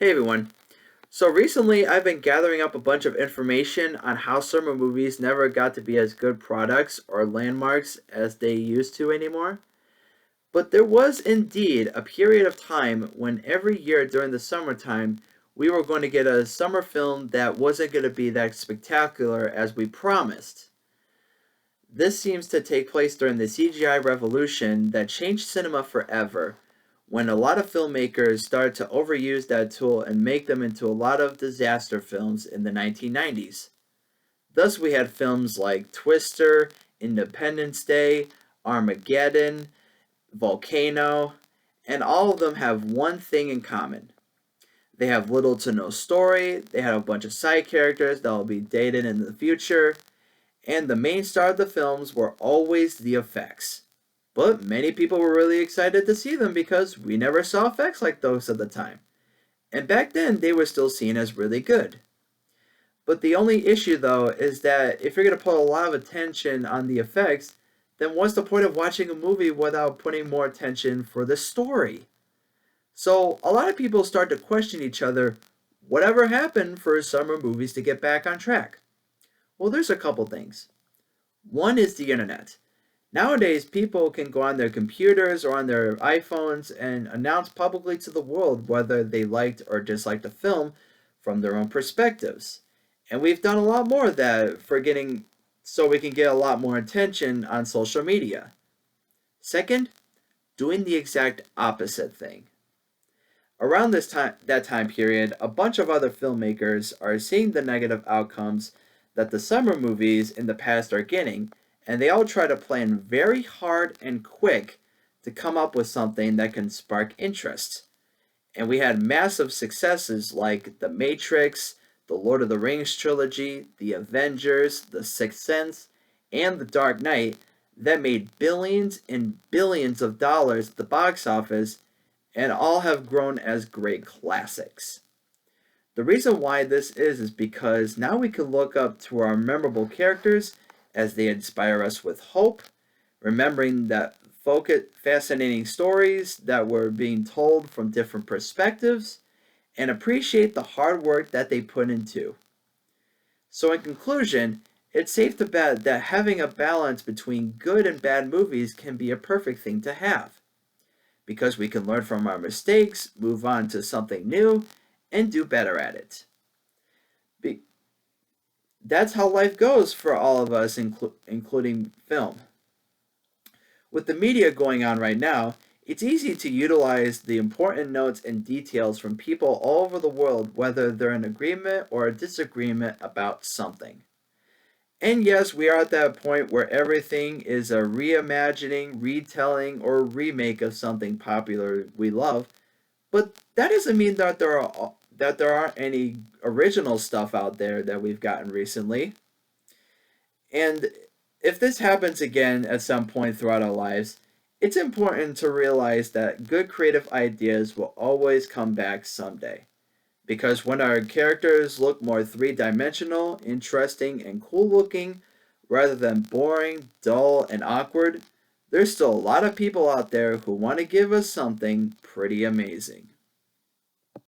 Hey everyone. So recently I've been gathering up a bunch of information on how summer movies never got to be as good products or landmarks as they used to anymore. But there was indeed a period of time when every year during the summertime we were going to get a summer film that wasn't going to be that spectacular as we promised. This seems to take place during the CGI revolution that changed cinema forever, when a lot of filmmakers started to overuse that tool and make them into a lot of disaster films in the 1990s. Thus, we had films like Twister, Independence Day, Armageddon, Volcano, and all of them have one thing in common. They have little to no story, they have a bunch of side characters that will be dated in the future, and the main star of the films were always the effects. But many people were really excited to see them because we never saw effects like those at the time. And back then, they were still seen as really good. But the only issue, though, is that if you're going to put a lot of attention on the effects, then what's the point of watching a movie without putting more attention for the story? So a lot of people start to question each other, whatever happened for summer movies to get back on track? Well, there's a couple things. One is the internet. Nowadays, people can go on their computers or on their iPhones and announce publicly to the world whether they liked or disliked a film from their own perspectives. And we've done a lot more of that for getting so we can get a lot more attention on social media. Second, doing the exact opposite thing. Around that time period, a bunch of other filmmakers are seeing the negative outcomes that the summer movies in the past are getting, and they all try to plan very hard and quick to come up with something that can spark interest. And we had massive successes like The Matrix, the Lord of the Rings trilogy, The Avengers, The Sixth Sense, and The Dark Knight that made billions and billions of dollars at the box office and all have grown as great classics. The reason why this is because now we can look up to our memorable characters as they inspire us with hope, remembering that fascinating stories that were being told from different perspectives, and appreciate the hard work that they put into. So, in conclusion, it's safe to bet that having a balance between good and bad movies can be a perfect thing to have, because we can learn from our mistakes, move on to something new, and do better at it. Be- that's how life goes for all of us, including film. With the media going on right now, it's easy to utilize the important notes and details from people all over the world, whether they're in agreement or a disagreement about something. And yes, we are at that point where everything is a reimagining, retelling, or remake of something popular we love, but that doesn't mean that there aren't any original stuff out there that we've gotten recently. And if this happens again at some point throughout our lives, it's important to realize that good creative ideas will always come back someday. Because when our characters look more three dimensional, interesting, and cool looking, rather than boring, dull, and awkward, there's still a lot of people out there who want to give us something pretty amazing.